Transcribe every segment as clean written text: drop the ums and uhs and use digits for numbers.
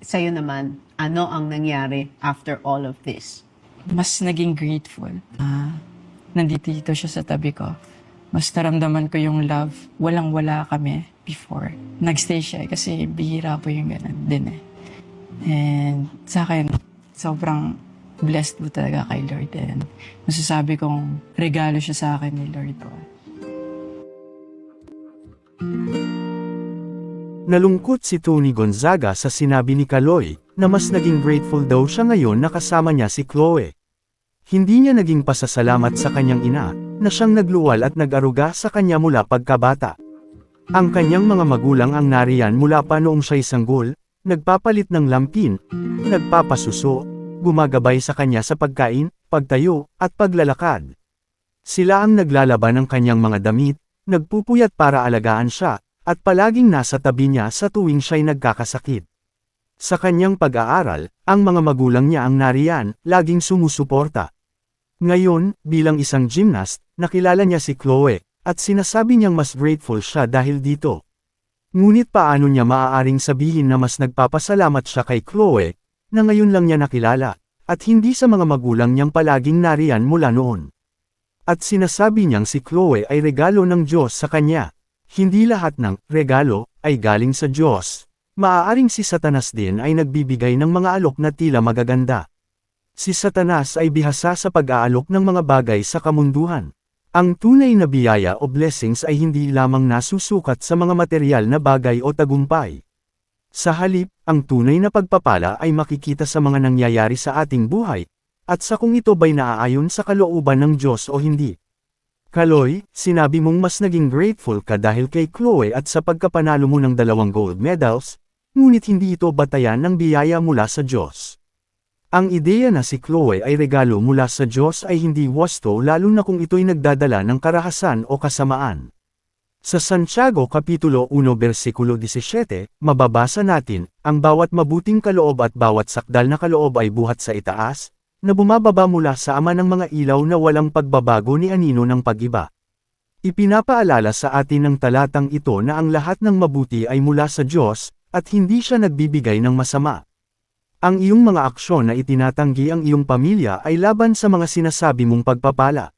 Sa'yo naman, ano ang nangyari after all of this? Mas naging grateful. Nandito siya sa tabi ko. Mas naramdaman ko yung love. Walang-wala kami before. Nagstay siya kasi bihira po yung ganun din eh. And sa akin, sobrang blessed po talaga kay Lord. And masasabi kong regalo siya sa akin ni Lord po. Nalungkot si Tony Gonzaga sa sinabi ni Kaloy, na mas naging grateful daw siya ngayon na kasama niya si Chloe. Hindi niya naging pasasalamat sa kanyang ina, na siyang nagluwal at nag-aruga sa kanya mula pagkabata. Ang kanyang mga magulang ang nariyan mula pa noong siya'y sanggol, nagpapalit ng lampin, nagpapasuso, gumagabay sa kanya sa pagkain, pagtayo, at paglalakad. Sila ang naglalaban ng kanyang mga damit, nagpupuyat para alagaan siya, at palaging nasa tabi niya sa tuwing siya'y nagkakasakit. Sa kanyang pag-aaral, ang mga magulang niya ang nariyan, laging sumusuporta. Ngayon, bilang isang gymnast, nakilala niya si Chloe, at sinasabi niyang mas grateful siya dahil dito. Ngunit paano niya maaaring sabihin na mas nagpapasalamat siya kay Chloe, na ngayon lang niya nakilala, at hindi sa mga magulang niyang palaging nariyan mula noon. At sinasabi niyang si Chloe ay regalo ng Diyos sa kanya. Hindi lahat ng regalo ay galing sa Diyos. Maaaring si Satanas din ay nagbibigay ng mga alok na tila magaganda. Si Satanas ay bihasa sa pag-aalok ng mga bagay sa kamunduhan. Ang tunay na biyaya o blessings ay hindi lamang nasusukat sa mga material na bagay o tagumpay. Sa halip, ang tunay na pagpapala ay makikita sa mga nangyayari sa ating buhay, at sa kung ito ba'y naaayon sa kalooban ng Diyos o hindi. Kaloy, sinabi mong mas naging grateful ka dahil kay Chloe at sa pagkapanalo mo ng 2 gold medals, ngunit hindi ito batayan ng biyaya mula sa Diyos. Ang ideya na si Chloe ay regalo mula sa Diyos ay hindi wasto lalo na kung ito'y nagdadala ng karahasan o kasamaan. Sa Santiago Kapitulo 1 versikulo 17, mababasa natin, ang bawat mabuting kaloob at bawat sakdal na kaloob ay buhat sa itaas, na bumababa mula sa ama ng mga ilaw na walang pagbabago ni anino ng pag-iba. Ipinapaalala sa atin ng talatang ito na ang lahat ng mabuti ay mula sa Diyos, at hindi siya nagbibigay ng masama. Ang iyong mga aksyon na itinatanggi ang iyong pamilya ay laban sa mga sinasabi mong pagpapala.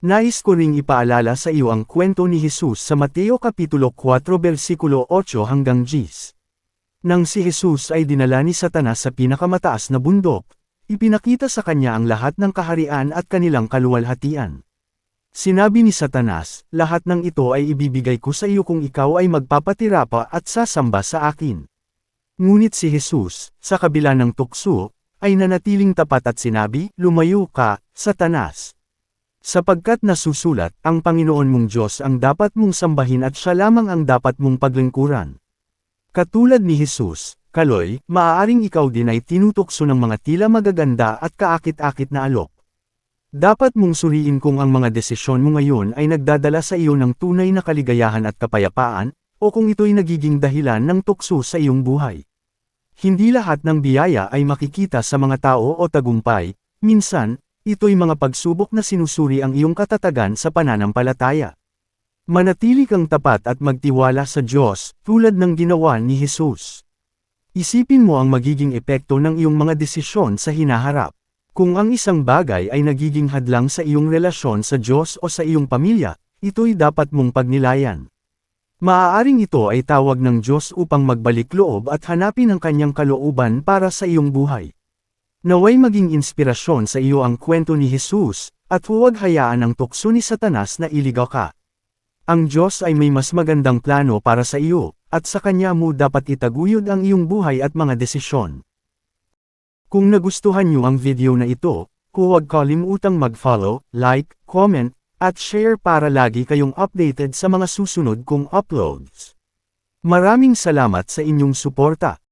Nais ko ring ipaalala sa iyo ang kwento ni Jesus sa Mateo Kapitulo 4 versikulo 8 hanggang 10. Nang si Jesus ay dinala ni Satanas sa pinakamataas na bundok, ipinakita sa kanya ang lahat ng kaharian at kanilang kaluwalhatian. Sinabi ni Satanas, lahat ng ito ay ibibigay ko sa iyo kung ikaw ay magpapatira pa at sasamba sa akin. Ngunit si Jesus, sa kabila ng tukso, ay nanatiling tapat at sinabi, lumayo ka, Satanas. Sapagkat nasusulat, ang Panginoon mong Diyos ang dapat mong sambahin at siya lamang ang dapat mong paglingkuran. Katulad ni Jesus, Kaloy, maaaring ikaw din ay tinutukso ng mga tila magaganda at kaakit-akit na alok. Dapat mong suriin kung ang mga desisyon mo ngayon ay nagdadala sa iyo ng tunay na kaligayahan at kapayapaan, o kung ito'y nagiging dahilan ng tukso sa iyong buhay. Hindi lahat ng biyaya ay makikita sa mga tao o tagumpay, minsan, ito'y mga pagsubok na sinusuri ang iyong katatagan sa pananampalataya. Manatili kang tapat at magtiwala sa Diyos, tulad ng ginawa ni Jesus. Isipin mo ang magiging epekto ng iyong mga desisyon sa hinaharap. Kung ang isang bagay ay nagiging hadlang sa iyong relasyon sa Diyos o sa iyong pamilya, ito'y dapat mong pagnilayan. Maaaring ito ay tawag ng Diyos upang magbalik loob at hanapin ang kanyang kalooban para sa iyong buhay. Naway maging inspirasyon sa iyo ang kwento ni Jesus, at huwag hayaan ang tukso ni Satanas na iligaw ka. Ang Diyos ay may mas magandang plano para sa iyo, at sa Kanya mo dapat itaguyod ang iyong buhay at mga desisyon. Kung nagustuhan niyo ang video na ito, huwag kalimutang mag-follow, like, comment, at share para lagi kayong updated sa mga susunod kong uploads. Maraming salamat sa inyong suporta.